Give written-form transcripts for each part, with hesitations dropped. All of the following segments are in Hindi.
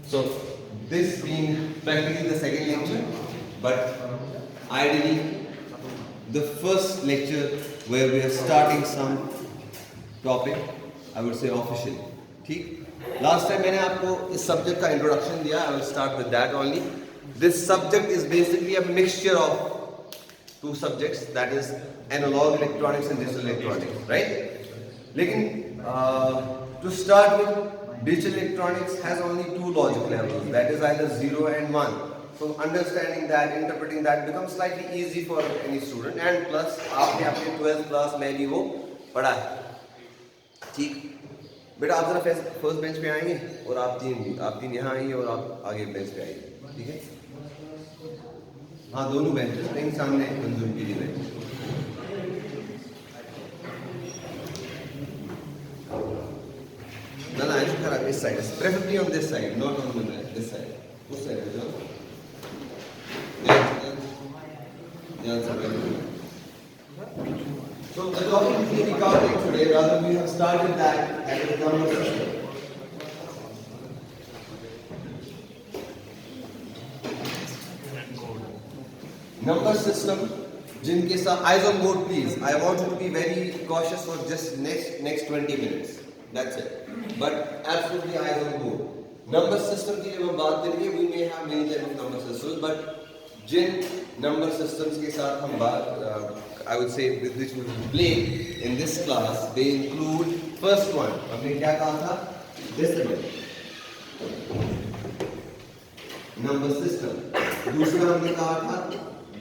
So this being practically the second lecture, but ideally the first lecture where we are starting some topic, I would say officially. ठीक? Last time मैंने आपको इस subject का introduction दिया. I will start with that only. This subject is basically a mixture of two subjects, that is analog electronics and digital electronics, right? लेकिन to start with, digital electronics has only two logic levels, that is either 0 and 1. So understanding that, interpreting that becomes slightly easy for any student, and plus आपने अपने 12th class में भी वो पढ़ा है. ठीक? बेटा आप जरा फर्स्ट बेंच पे आएंगे और आप तीन यहाँ आइए और आप आगे बेंच पे आइए. ठीक है? हाँ, दोनों बेंचेस कहीं सामने मंजूर की bench. No, I should have this side. Preferably on this side, not on this side. Which side is it? So the topic we will be covering today, rather we have started that at the number system. Number system, जिनके साथ eyes on board please. I want you to be very cautious for just next 20 minutes. That's it. But absolutely eyes on board. Number system की जब हम बात करेंगे, we may have many types of number systems, but Jin number systems के साथ हम बात, I would say with which we will play in this class, they include first one. हमने क्या कहा था? Decimal number system. दूसरा हमने कहा था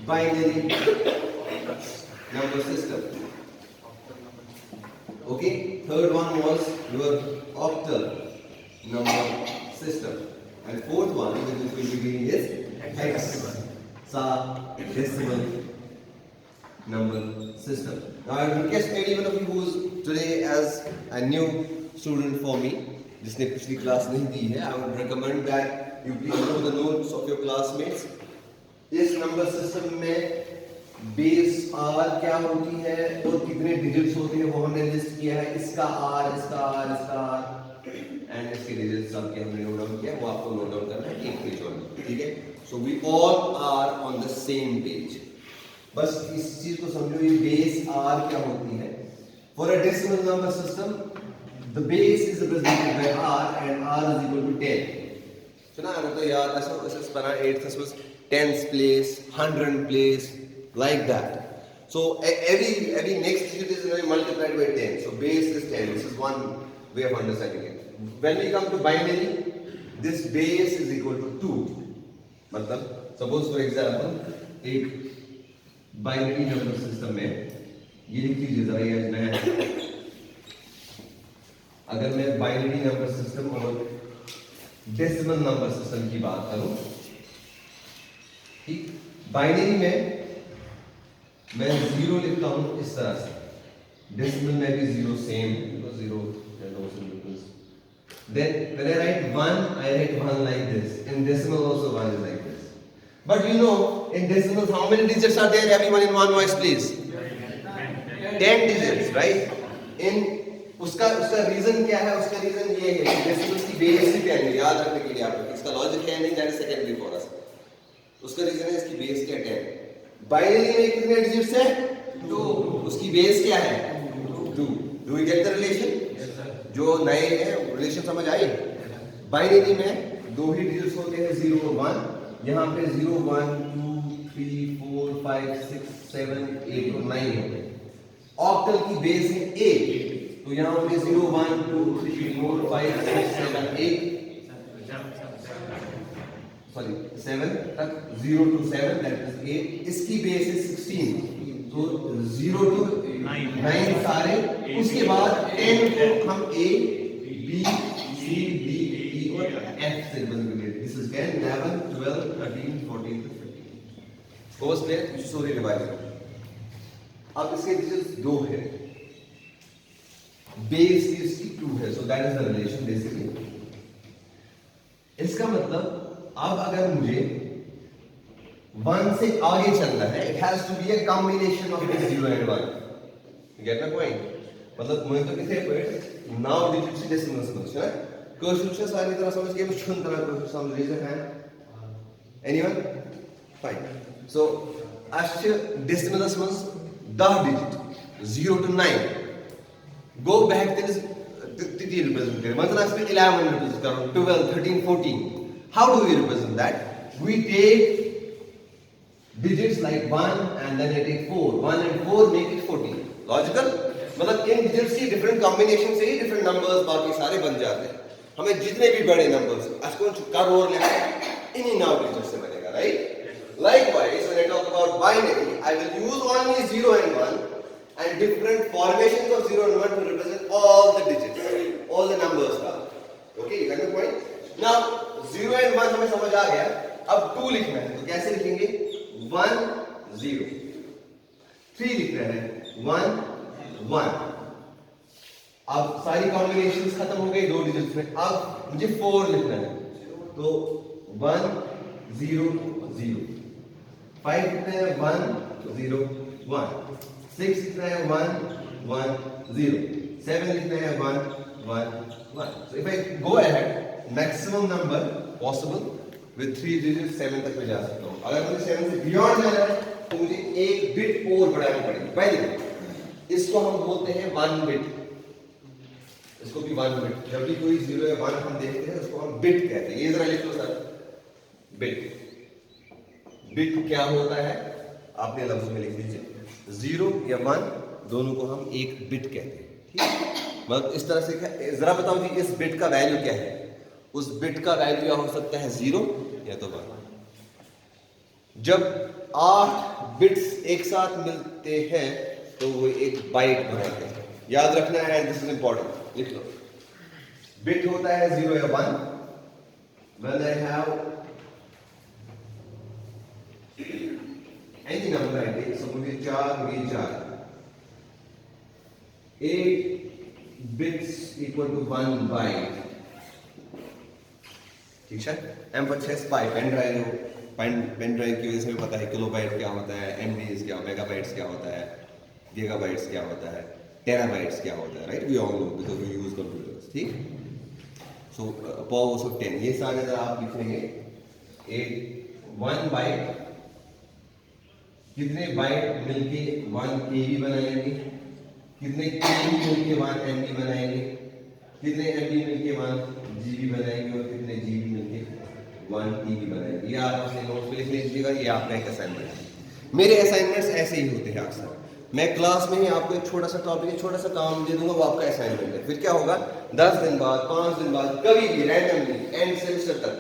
binary number system. Okay, third one was your octal number system, and fourth one which we will be doing is hexadecimal number system. Now I request any one of you who is today as a new student for me, जिसने पिछली क्लास नहीं दी है, I would recommend that you please know the notes of your classmates. इस नंबर सिस्टम में बेस आर क्या होती है और कितने डिजिट्स होते हैं वो हमने लिस्ट किया है. इसका आर, इसका आर, इसका आर एंड इसके डिजिट्स सब के हमने नोट डाउन किया. वो आपको नोट डाउन करना है एक पेज पर. ठीक है? So we all are on the same page. बस इस चीज को समझो, ये बेस आर क्या होती है. For a decimal number system the base is represented by R and R is equal to 10. सुना है तो याद ऐसा बना 8th tens place, 100 place, like that. So every next digit is multiplied by 10. So base is 10. This is one way of understanding it. When we come to binary, this base is equal to 2. मतलब suppose for example एक binary number system में ये लिख लीजिए जरा, ये नया है. अगर मैं binary number system और decimal number system की बात करूं, ठीक, बाइनरी में मैं 0 लिखता हूं इस तरह से. डेसिमल में भी 0 same, because 0 there are no symbols. Then when I write 1, I write 1 like this. In decimal also 1 is like this. But you know, in decimals how many digits are there? Everyone in one voice please. 10 digits, right? In उसका रीजन क्या है? उसका रीजन ये है कि डेसिमल की बेस ही 10 है. याद रखने के लिए आपको इसका लॉजिक है नहीं, that is secondary for us. उसका रीजन है इसकी बेस क्या 10. बाइनरी में कितने डिजिट्स है? 2. उसकी बेस क्या है? 2. Do you get the relation? जो नए हैं रिलेशन समझ आई? बाइनरी में 2 ही डिजिट्स होते हैं, 0 और 1. यहाँ पे 0 1 2 3 4 5 6 7 8 और 9 होते हैं. ऑक्टल की बेस है 8, तो यहाँ पे 0 1 2 3 4 5 6 7 8 7 तक, 0 to 7 that is 8. इसकी बेस है 16, तो 0 to 9 सारे. उसके बाद 10 को हम A, B, C, D, E और F से बदल देंगे. This is 10, 11, 12, 13, 14 to 15. Course में स्टोरी रिवाइज करो. अब इसके डिजिट्स 2 है, बेस इसकी 2 है, so that is the relation basically. इसका मतलब अब अगर मुझे 1 से आगे चलना है, it has to be a combination of this 0 and 1. You get my point? मतलब मुझे तो कितने पॉइंट 9 डिजिट से डेसिमल्स में है. Kosher सारी तरह समझ गए मुझे छुन तरह kosher some raise your hand. Anyone? Fine. So अच्छे decimal months 10 digit 0 to 9. Go back then is 30 represent करें. मतलब इसमें 11 represent करो 12, 13, 14. How do we represent that? We take digits like 1 and then I take 4. 1 and 4 make it 14. Logical? मतलब इन digits की different combination से ही different numbers बाकी सारे बन जाते हैं. हमें जितने भी बड़े numbers आज कौन कर और लेते हैं इन्हीं now digits से बनेगा, right? Likewise, when I talk about binary, I will use only 0 and 1 and different formations of 0 and 1 to represent all the digits, all the numbers. Okay, you got my point? Now, 0 and 1 हमें समझ आ गया. अब 2 लिखना है, तो कैसे लिखेंगे? 1, 0. 3 लिखना है, 1, 1. अब सारी कॉम्बिनेशंस खत्म हो गई 2 डिजिट्स में. अब मुझे 4 लिखना है, तो 1, 0, 0. 5 लिखना है 1, 0, 1. 6 लिखना है 1, 1, 0. 7 लिखना है 1, 1, 1. So if I go ahead, maximum number possible with 3 digits 7 तक मैं जा सकता हूँ. अगर मुझे 7 से beyond जाना है तो मुझे एक बिट और बढ़ानी पड़ेगी. पहले इसको हम बोलते हैं 1 बिट. इसको भी 1 बिट. जब भी कोई 0 या 1 हम देखते हैं उसको हम बिट कहते हैं. ये जरा लिख लो सर. बिट. बिट क्या होता है आपने लफ्ज में लिख लीजिए. 0 या 1 दोनों को हम एक बिट कहते हैं. ठीक है. मतलब इस तरह से जरा बताओ जी इस बिट का वैल्यू क्या है. उस बिट का वैल्यू या हो सकता है 0 या तो 1. जब 8 बिट्स एक साथ मिलते हैं तो वो एक बाइट बनाते हैं. याद रखना है, दिस इज इंपॉर्टेंट. लिख लो. बिट होता है 0 या 1. When I have any number I take, so मुझे 4 मुझे 4. 8 bits equal to 1 byte. ठीक है. M/s bite. पेन ड्राइव की वजह से भी पता है किलोबाइट क्या होता है, MBs क्या, मेगाबाइट्स क्या होता है, गीगाबाइट्स क्या होता है, टेराबाइट्स क्या होता है. Right, we all know because we use computers. ठीक. सो पावर्स ऑफ 10 ये सारे आप लिखेंगे. 1 बाइट कितने बाइट मिलके 1 KB बनाएंगे, कितने KB मिलके 1 MB बनाएंगे, कितने MB मिलके 1 GB बनाएंगे और कितने GB मिलके 1 TB बनाएंगे. ये आप अपने नोट्स पे लिख लीजिएगा. ये आपका एक असाइनमेंट है. मेरे असाइनमेंट्स ऐसे ही होते हैं अक्सर. मैं क्लास में ही आपको एक छोटा सा टॉपिक, एक छोटा सा काम दे दूंगा, वो आपका असाइनमेंट है. फिर क्या होगा 10 दिन बाद, 5 दिन बाद, कभी भी रैंडमली एंड सेमेस्टर तक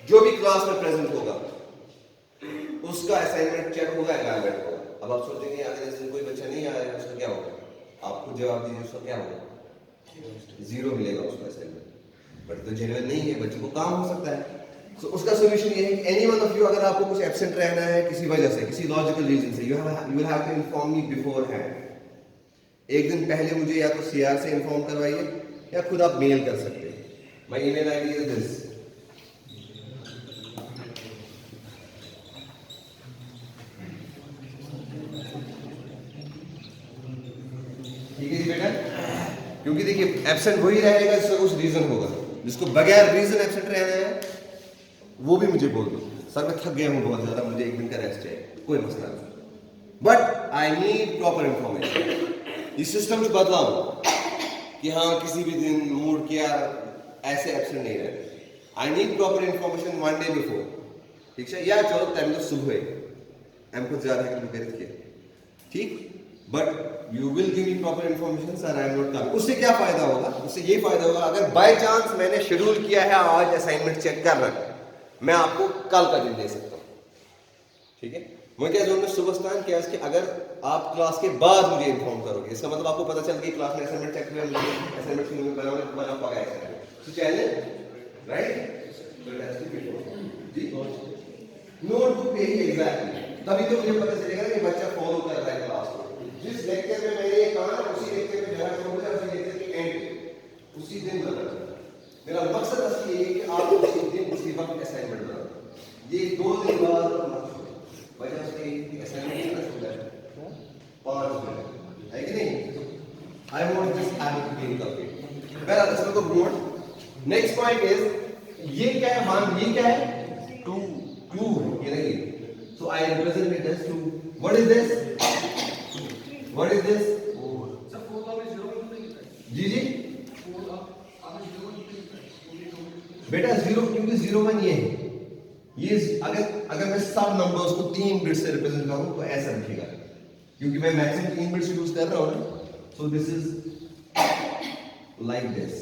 जो भी क्लास में प्रेजेंट होगा उसका असाइनमेंट चेक होगा, एग्जामिनेट होगा. अब आप सोचेंगे अगर इस दिन कोई बच्चा नहीं आया उसका क्या होगा. आप खुद जवाब दीजिए उसका क्या होगा. 0 मिलेगा उसका असाइनमेंट. बट तो जेन्युइन नहीं है, बच्चे को काम हो सकता है. So, उसका सोल्यूशन ये है कि एनी वन ऑफ यू अगर आपको कुछ एब्सेंट रहना है किसी वजह से, किसी लॉजिकल रीजन से, you will have to inform me beforehand. एक दिन पहले मुझे या तो CR से इन्फॉर्म करवाइए या खुद आप मेल कर सकते हैं. My email ID is this. ठीक है जी बेटा. क्योंकि देखिए एब्सेंट वही रहेगा जिसका कुछ रीजन होगा. जिसको बगैर रीजन एब्सेंट रहना है वो भी मुझे बोल दो. सर मैं थक गया हूँ बहुत ज्यादा, मुझे एक दिन का रेस्ट है, कोई मसला नहीं. But I need proper information. इस सिस्टम से बदलाओ कि हाँ किसी भी दिन मूड किया ऐसे एब्सेंट नहीं रहे. I need proper information 1 day before. ठीक है. या चलो टाइम तो सुबह एम कुछ ज्यादा है किया. ठीक. But you will give me proper information. Sir I am not coming. उससे क्या फायदा होगा. उससे ये फायदा होगा अगर बाय चांस मैंने शेड्यूल किया है आज असाइनमेंट चेक कर रहा है, मैं आपको कल का दिन दे सकता हूँ. ठीक है. मैं क्या जोन में सुबह क्या इसके अगर आप क्लास के बाद मुझे इन्फॉर्म करोगे, इसका मतलब आपको पता चल गया क्लास में असाइनमेंट चेक हुआ, असाइनमेंट में बना पाएगा असाइनमेंट. तो चैलेंज राइट. जी नोटबुक पे ही एग्जैक्टली तभी तो मुझे पता चलेगा कि बच्चा फॉलो कर रहा है क्लास को. जिस लेक्चर में मैंने ये कहा ना उसी लेक्चर में जहाँ छोड़ दिया उसी लेक्चर के एंड उसी दिन बना. मेरा मकसद असली ये है कि आप उसी दिन उसी वक्त असाइनमेंट बनाओ. ये 2 दिन बाद वजह से असाइनमेंट कितना छोटा है 5 मिनट है कि नहीं. I want this habit to be complete. Well this will go forward. Next point is ये क्या है 1, ये क्या है 2, ये नहीं, so I represent it as 2. What is this? जी जी बेटा 0, क्योंकि 0 1 ये है. ये अगर मैं सब नंबर्स को 3 बिट से रिप्रेजेंट करूं तो ऐसा लिखेगा, क्योंकि मैं मैक्सिमम 3 बिट्स यूज कर रहा हूं ना. So this is like this,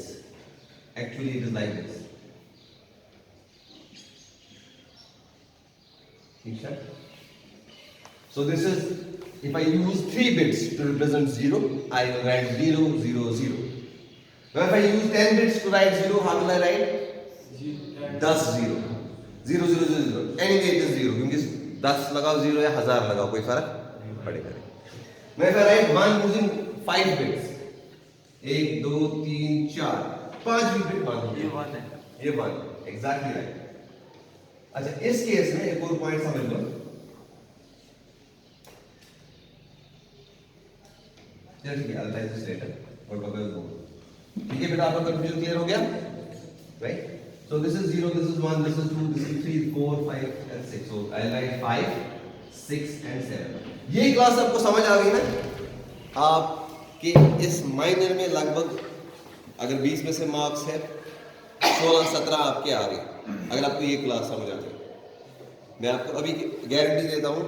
actually it is like this. ठीक है. So this is, if I use 3 bits to represent 0, I will write 0 0 0. Now if I use 10 bits to write 0, how will I write? 10 0 0 0 0 0. Anyway it is 0, क्योंकि 10 लगाओ 0 या 1000 लगाओ कोई फर्क पड़ेगा नहीं. Now if I write 1 using 5 bits, 1 2 3 4 5 bit 1 ये 1 है, ये 1 एग्जैक्टली राइट. अच्छा इस केस में एक और पॉइंट समझ लो. ठीक है, I'll tell this later. What about this? ठीक है बेटा, आपका कंफ्यूजन क्लियर हो गया, right? So this is 0, this is 1, this is 2, this is 3, 4, 5 and 6. So I'll write 5, 6 and 7. ये क्लास आपको समझ आ गई ना? आपके इस माइनर में लगभग अगर 20 में से मार्क्स है 16-17 आपके आ गए अगर आपको ये क्लास समझ आ गई. मैं आपको अभी गारंटी देता हूँ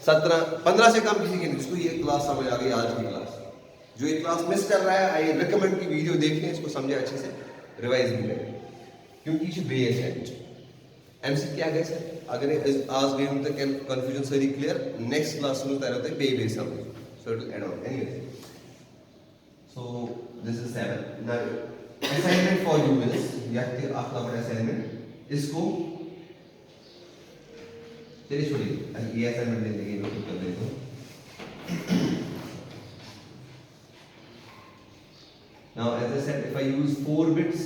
15 से कम किसी के नहीं जिसको ये क्लास समझ आ गई. आज की क्लास जो ये क्लास मिस कर रहा है, आई रिकमेंड की वीडियो देख लें, इसको समझे अच्छे से, रिवाइज भी करें, क्योंकि ये बेस है. एमसी क्या गए सर अगर आज गए हम तक कंफ्यूजन सारी क्लियर, नेक्स्ट क्लास में तैयार होता है बेस समझ. So it will add on anyway. So this is 7. Now assignment for you is, या फिर आपका बड़ा असाइनमेंट, इसको चलिए छोड़िए, ये असाइनमेंट दे देंगे, नोट कर देते हैं. Now as I said, if I use 4 bits,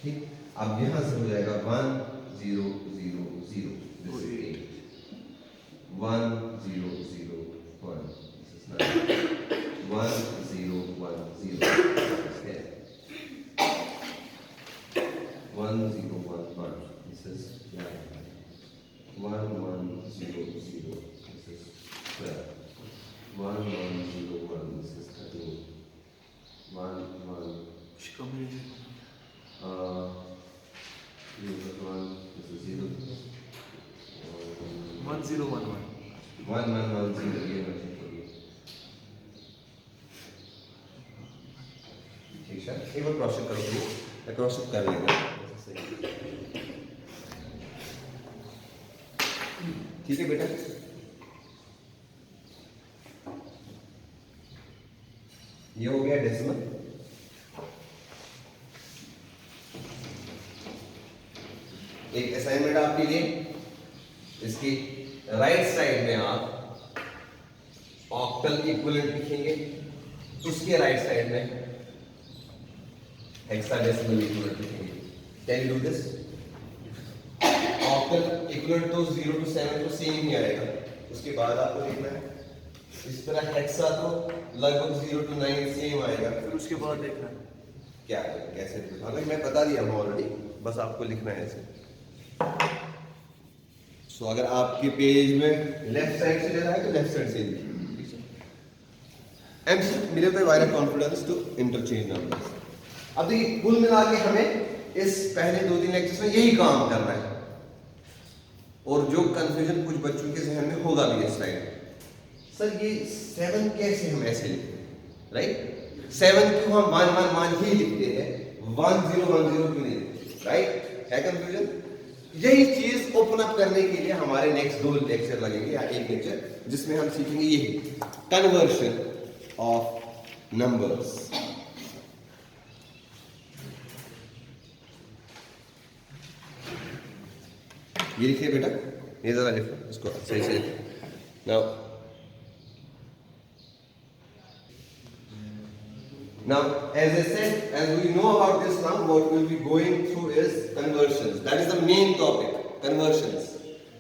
ठीक, अब यहाँ से हो जाएगा 1 0 0 0. This is 8. 1 0 0 1. This is 9. 1 0 1 0. This is 10. 1 0 1 1. This is 9. 1 1 0 0. This is 12. 1 1 0 1. This is 13. 1 1. This is 1. This is 0. 1 0 1 1. 1 1 1 0. ये बच्चे को ये. ठीक है, एक बार क्रॉस चेक करो, मैं क्रॉस चेक कर लेगा. ठीक है बेटा. ये हो गया डेसिमल. एक असाइनमेंट आपके लिए, इसकी राइट साइड में आप ऑक्टल इक्विवेलेंट लिखेंगे, उसके राइट साइड में हेक्साडेसिमल इक्विवेलेंट लिखेंगे. Can you do this? Octal equivalent तो 0 to 7 तो सेम ही आएगा. उसके बाद आपको लिखना है इस तरह हेक्सा तो लगभग 0 to 9 सेम आएगा. फिर उसके बाद देखना क्या कैसे, हालांकि मैं बता दिया हूँ ऑलरेडी, बस आपको लिखना है ऐसे. सो अगर आपके पेज में लेफ्ट साइड से ले रहा है तो लेफ्ट साइड से लिखिए. एमसी मिले तो viral confidence to interchange numbers. अब देखिए कुल मिला के हमें इस पहले 2-3 लेक्चर्स में यही काम करना है, और जो कंफ्यूजन कुछ बच्चों के जहन में होगा भी इस टाइम, सर ये 7 कैसे हम ऐसे लिखते हैं, राइट? 7 क्यों हम 1 1 1 ही लिखते हैं, 1 0 1 0 क्यों नहीं लिखते, राइट? है कंफ्यूजन. यही चीज ओपन अप करने के लिए हमारे नेक्स्ट 2 लेक्चर लगेंगे, या एक लेक्चर जिसमें हम सीखेंगे यही कन्वर्शन ऑफ नंबर्स. ये लिखिए बेटा, ये जरा लिखो इसको सही से. Now Now, as I said, as we know about this now, what we'll be going through is conversions. That is the main topic, conversions.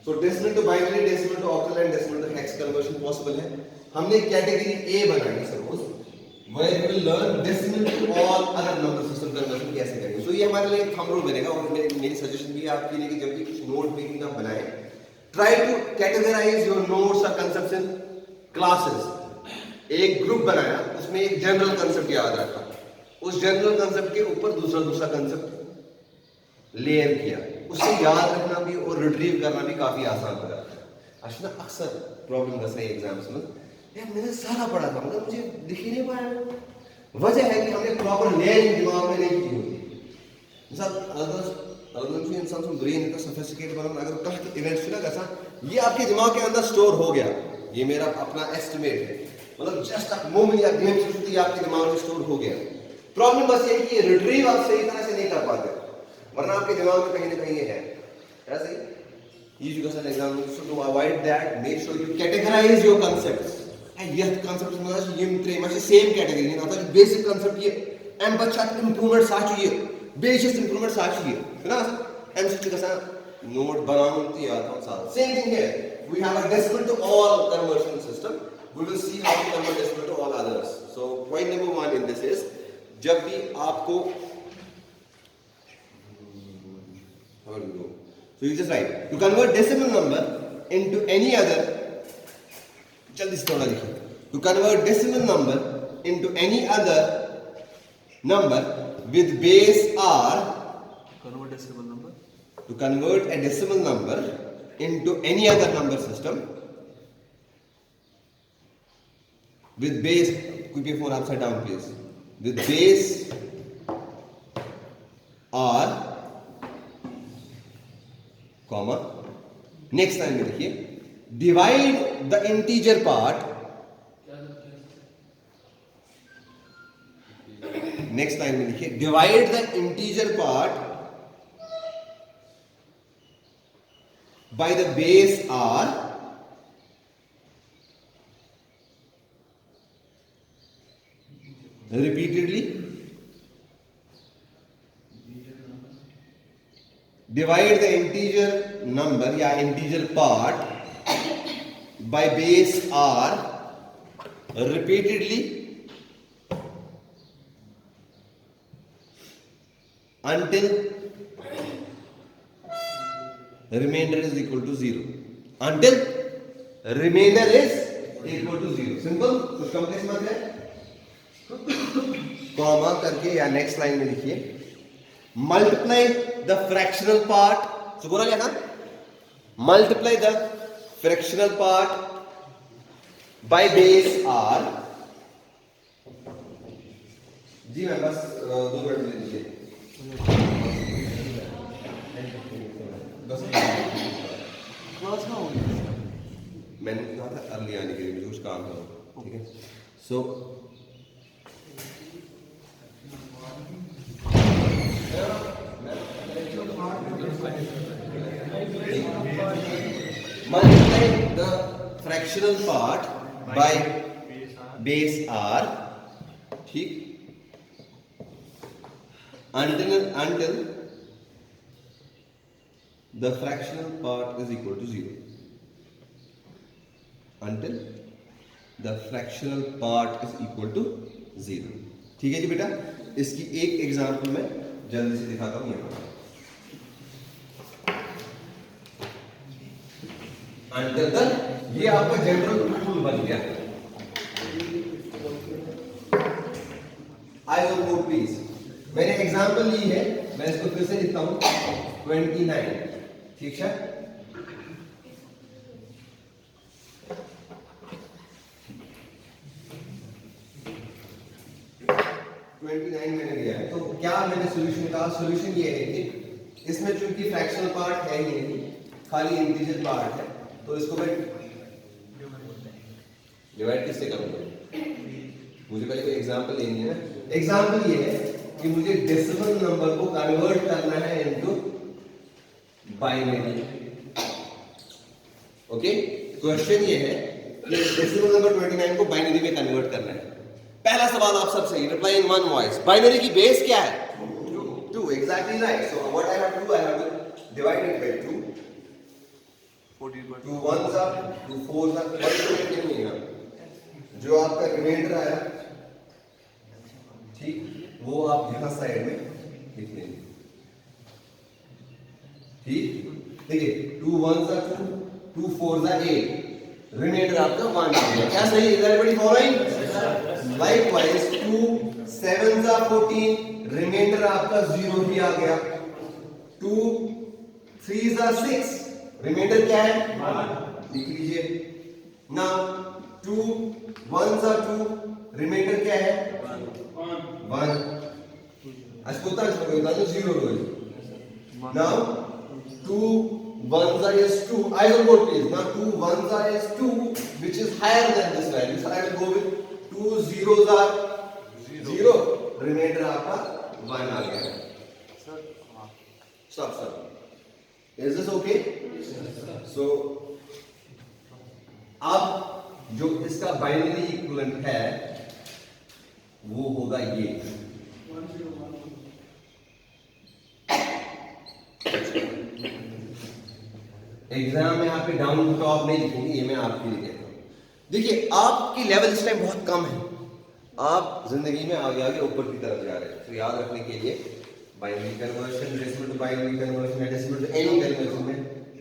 So, decimal to binary, decimal to octal and decimal to hex conversion possible है. हमने कैटेगरी A बनाई, suppose where you will learn decimal to all other number system conversion कैसे करेंगे। So ये हमारे लिए थंब रूल बनेगा और मेरी सजेशन भी है आपके लिए कि जब भी कुछ नोट मेकिंग आप बनाएं, try to categorize your notes or concepts in classes। एक ग्रुप बनाया, उसमें एक जनरल कंसेप्ट याद रखा, उस जनरल कंसेप्ट के ऊपर दूसरा कंसेप्ट लेयर किया, उससे याद रखना भी और रिट्रीव करना भी काफी आसान हो जाता है। अच्छा अक्सर प्रॉब्लम ऐसा है एग्जाम्स में, यार मैंने सारा पढ़ा था मगर मुझे दिख ही नहीं पाया। वजह है कि हमने प्रॉपर लेयरिंग दिमाग में नहीं की होती। मिसाल अगर इंसान का ब्रेन इतना सोफिस्टिकेटेड बना, अगर कल के इवेंट्स ना कैसा ये आपके दिमाग के अंदर स्टोर हो गया, ये मेरा अपना एस्टिमेट है, मतलब जस्ट अ मोमेंट या ग्लिम्स होती है आपके दिमाग में स्टोर हो गया। प्रॉब्लम बस ये है कि ये रिट्रीव आप सही तरह से नहीं कर पाते, वरना आपके दिमाग में कहीं ना कहीं ये है। ऐसे ही use as an example, so to avoid that, make sure you categorize your concepts. And यह concept मतलब ये मित्रे मतलब same category नहीं आता, basic concept ये and बच्चा improvement साच ये basic improvement साच ये है ना। and सुच्ची कैसा note बनाऊँ तो याद हो साथ। Same thing here, we have a decimal to all conversion system. We will see how to convert decimal to all others. So point number one in this is, जब भी आपको how do you go? So you just write to convert decimal number into any other. जल्दी से थोड़ा लिखिए। To convert decimal number into any other number with base r. Convert decimal number. To convert a decimal number into any other number system with base. Keep your phone upside down, please. With base r, comma. Next time में देखिए, divide the integer part. Next time में देखिए, divide the integer part by the base r repeatedly. Divide the integer number या integer part by base r repeatedly until remainder is equal to 0. Until remainder is equal to 0. Simple, कुछ कॉम्प्लेक्स मत है। कॉमा करके या नेक्स्ट लाइन में लिखिए, multiply the fractional part. So बोला क्या था? Multiply the fractional part by base r. जी मैं बस 2 मिनट ले लीजिए। बस क्लास में हो गया। मैंने कहा था अर्ली आने के लिए, मुझे कुछ काम था, ठीक है। सो multiply the fractional part by base r, ठीक, until the fractional part is equal to 0. Until the fractional part is equal to 0. ठीक है जी बेटा, इसकी एक एग्जांपल मैं जल्दी से दिखाता हूँ यहाँ। Until the, ये आपका जनरल रूल बन गया। आई ऑन बोर्ड प्लीज। मैंने एग्जांपल ली है, मैं इसको फिर से लिखता हूँ 29, ठीक है। मैंने लिया है, तो क्या मैंने सॉल्यूशन कहा? सॉल्यूशन ये है कि इसमें चूंकि फ्रैक्शनल पार्ट है ही नहीं, खाली इंटीजर पार्ट है, तो इसको मैं डिवाइड किससे करूंगा? मुझे पहले कोई एग्जांपल लेनी है ना। एग्जांपल ये है कि मुझे डेसिमल नंबर को कन्वर्ट करना है इनटू बाइनरी। ओके, क्वेश्चन ये है कि डेसिमल नंबर 29 को बाइनरी में कन्वर्ट करना है। पहला सवाल आप सबसे, reply in one voice. Binary की बेस क्या है? 2, exactly right. So what I have to do, I have to divide it by 2। 2 1s are 2 4s are, जो आपका रिमाइंडर आया वो आप यहाँ साइड में लिख लेंगे। ठीक, देखिए 2 1s are 2, 2 4s are 8, reminder आपका 1 आ गया। क्या सही है? Is everybody following? Likewise 2 7s are 14, reminder आपका 0 ही आ गया। 2 3s are 6, रिमाइंडर क्या है? 1, लिख लीजिए। नाउ 2 1s are 2, रिमाइंडर क्या है? 1। ascoltate ascoltate 0 rows. Now 2 1s are is 2. Eyes on board please. Now 2 1s are is 2, which is higher than this value. So I will go with 2 zeros are 0. Remainder आपका 1 आ गया। Sir, Stop sir. Is this okay? So अब जो इसका बाइनरी इक्विवेलेंट है वो होगा ये। एग्जाम में आप डाउन टॉप नहीं लिखेंगे, ये मैं आपके लिए कहता हूँ। देखिए आपकी लेवल इस टाइम बहुत कम है, आप जिंदगी में आगे आगे ऊपर की तरफ जा रहे हैं। तो याद रखने के लिए binary conversion, decimal to binary conversion या डेसिमल टू एनी कन्वर्शन में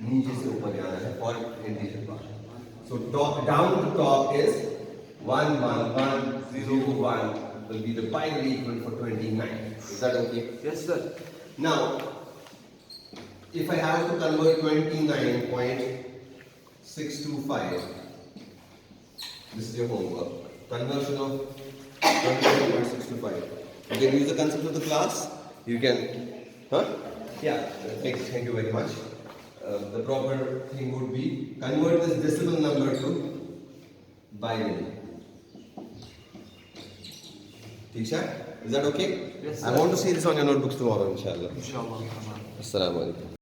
नीचे से ऊपर जाना है for integer part. So top down to top is 1 1 1 0 1 will be the binary equivalent for 29. Is that okay? yes sir. Now if I have to convert 29.625, this is your homework. Conversion of 29.625. You can use the concept of the class. You can, yeah. Thank you very much. The proper thing would be convert this decimal number to binary. Teacher, is that okay? Yes, I sir. want to see this on your notebooks tomorrow, inshallah. Inshallah. Assalamu alaikum.